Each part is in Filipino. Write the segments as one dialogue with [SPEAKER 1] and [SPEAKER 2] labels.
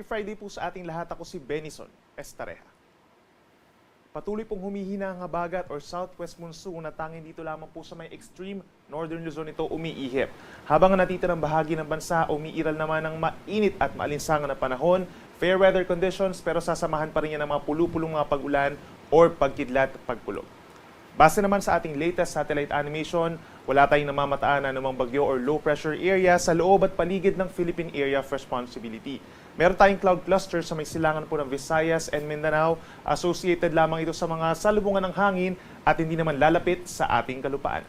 [SPEAKER 1] Happy Friday po sa ating lahat. Ako si Benison Estareja. Patuloy pong humihina ang habagat or southwest monsoon na tanging dito lamang po sa may extreme northern Luzon ito umiihip. Habang natitirang bahagi ng bansa, umiiral naman ng mainit at maalinsangan na panahon, fair weather conditions pero sasamahan pa rin yan ng mga pulupulong mga pag-ulan or pagkidlat at pagkulog. Base naman sa ating latest satellite animation, wala tayong namamataan na anumang bagyo or low pressure area sa loob at paligid ng Philippine Area of Responsibility. Meron tayong cloud cluster sa may silangan po ng Visayas and Mindanao. Associated lamang ito sa mga salubungan ng hangin at hindi naman lalapit sa ating kalupaan.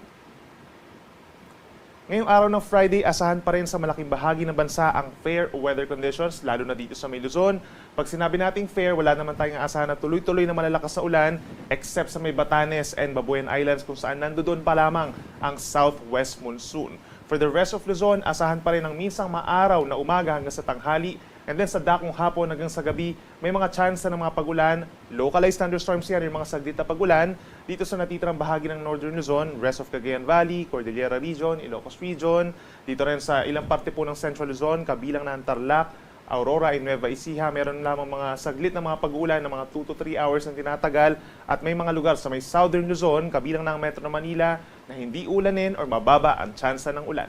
[SPEAKER 1] Ngayong araw ng Friday, asahan pa rin sa malaking bahagi ng bansa ang fair weather conditions, lalo na dito sa may Luzon. Pag sinabi nating fair, wala naman tayong asahan na tuloy-tuloy na malalakas na ulan except sa may Batanes and Babuyan Islands kung saan nandoon pa lamang ang southwest monsoon. For the rest of Luzon, asahan pa rin ang minsang maaraw na umaga hanggang sa tanghali. And then sa dakong hapon hanggang sa gabi, may mga chance ng mga pagulan. Localized thunderstorms yan, yung mga saglit na pagulan. Dito sa natitirang bahagi ng Northern Luzon, rest of Cagayan Valley, Cordillera Region, Ilocos Region. Dito rin sa ilang parte po ng Central Luzon, kabilang ng Tarlac, Aurora, and Nueva Ecija. Meron lamang mga saglit na mga pagulan ng mga 2 to 3 hours na tinatagal. At may mga lugar sa may Southern Luzon, kabilang ng Metro Manila, na hindi ulanin or mababa ang tsansa ng ulan.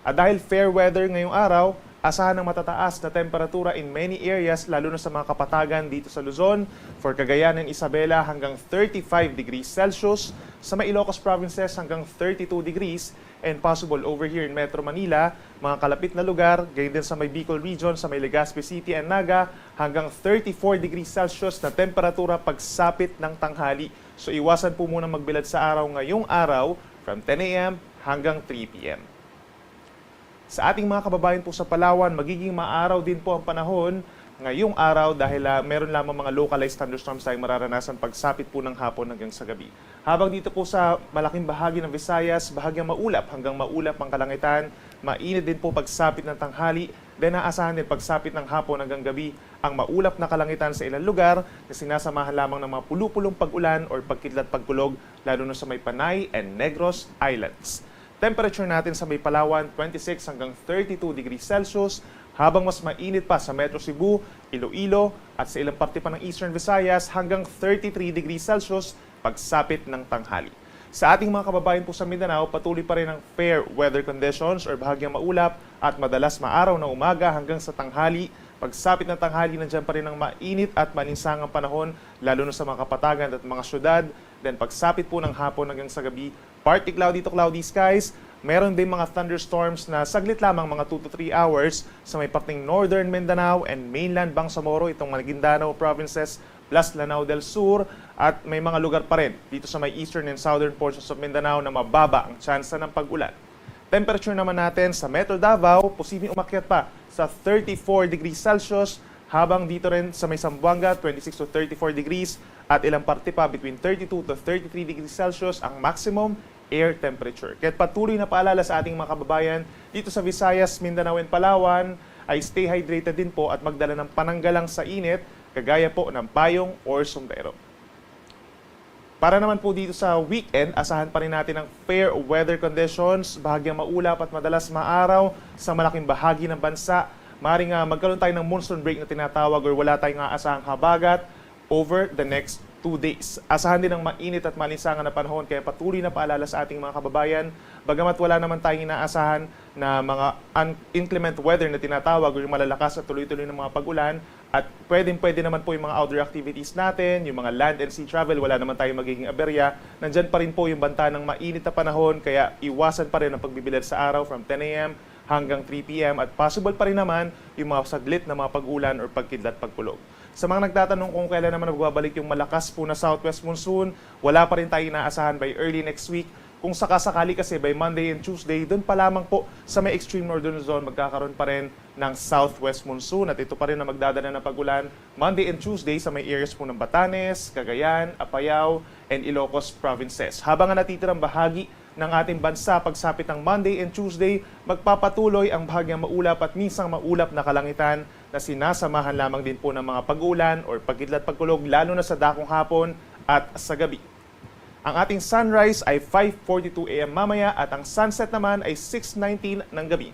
[SPEAKER 1] At dahil fair weather ngayong araw, asahan ng matataas na temperatura in many areas, lalo na sa mga kapatagan dito sa Luzon. For Cagayan and Isabela hanggang 35 degrees Celsius. Sa may Ilocos provinces hanggang 32 degrees. And possible over here in Metro Manila, mga kalapit na lugar, gayon din sa may Bicol Region, sa may Legazpi City and Naga, hanggang 34 degrees Celsius na temperatura pagsapit ng tanghali. So iwasan po muna magbilad sa araw ngayong araw from 10 a.m. hanggang 3 p.m. Sa ating mga kababayan po sa Palawan, magiging maaraw din po ang panahon ngayong araw dahil meron lamang mga localized thunderstorms tayong mararanasan pagsapit po ng hapon hanggang sa gabi. Habang dito po sa malaking bahagi ng Visayas, bahagyang maulap hanggang maulap ang kalangitan, mainit din po pagsapit ng tanghali, then naasahan din pagsapit ng hapon hanggang gabi ang maulap na kalangitan sa ilang lugar na sinasamahan lamang ng mga pulupulong pag-ulan or pagkidlat pagkulog lalo na sa may Panay and Negros Islands. Temperature natin sa may Palawan, 26 hanggang 32 degrees Celsius, habang mas mainit pa sa Metro Cebu, Iloilo, at sa ilang parte pa ng Eastern Visayas hanggang 33 degrees Celsius pagsapit ng tanghali. Sa ating mga kababayan po sa Mindanao, patuloy pa rin ang fair weather conditions or bahagyang maulap at madalas maaraw na umaga hanggang sa tanghali. Pagsapit ng tanghali, nandiyan pa rin ang mainit at malinsangang panahon, lalo na sa mga kapatagan at mga syudad. Then pagsapit po ng hapon hanggang sa gabi, partly cloudy to cloudy skies. Meron din mga thunderstorms na saglit lamang mga 2 to 3 hours sa may parting Northern Mindanao and mainland Bangsamoro, itong Maguindanao provinces, plus Lanao del Sur. At may mga lugar pa rin dito sa may eastern and southern portions of Mindanao na mababa ang tsansa ng pag-ulan. Temperature naman natin sa Metro Davao, posibleng umakyat pa sa 34 degrees Celsius, habang dito rin sa may Zamboanga, 26 to 34 degrees, at ilang parte pa between 32 to 33 degrees Celsius ang maximum air temperature. Kaya patuloy na paalala sa ating mga kababayan dito sa Visayas, Mindanao and Palawan ay stay hydrated din po at magdala ng pananggalang sa init, kagaya po ng payong or sombrero. Para naman po dito sa weekend, asahan pa rin natin ang fair weather conditions, bahagyang maulap at madalas maaraw sa malaking bahagi ng bansa. Maaaring magkaroon tayo ng monsoon break na tinatawag or wala tayong aasahang habagat over the next 2 days. Asahan din ang mainit at malinsangan na panahon, kaya patuloy na paalala sa ating mga kababayan. Bagamat wala naman tayong inaasahan na mga inclement weather na tinatawag o yung malalakas at tuloy-tuloy ng mga pag-ulan, at pwede naman po yung mga outdoor activities natin, yung mga land and sea travel, wala naman tayong magiging aberya. Nandyan pa rin po yung banta ng mainit na panahon, kaya iwasan pa rin ang pagbibilad sa araw from 10 a.m. hanggang 3 p.m. at possible pa rin naman yung mga saglit na mga pag-ulan or pagkidlat pagkulog. Sa mga nagtatanong kung kailan naman magbabalik yung malakas po na southwest monsoon, wala pa rin tayo inaasahan by early next week. Kung sakasakali kasi by Monday and Tuesday, doon pa lamang po sa may extreme northern zone magkakaroon pa rin ng southwest monsoon. At ito pa rin na magdadala ng pag-ulan Monday and Tuesday sa may areas po ng Batanes, Cagayan, Apayao, and Ilocos provinces. Habang ang natitirang bahagi ng ating bansa pagsapit ng Monday and Tuesday, magpapatuloy ang bahagyang maulap at minsang maulap na kalangitan na sinasamahan lamang din po ng mga pag-ulan or pagkidlat pagkulog, lalo na sa dakong hapon at sa gabi. Ang ating sunrise ay 5:42 a.m. mamaya at ang sunset naman ay 6:19 ng gabi.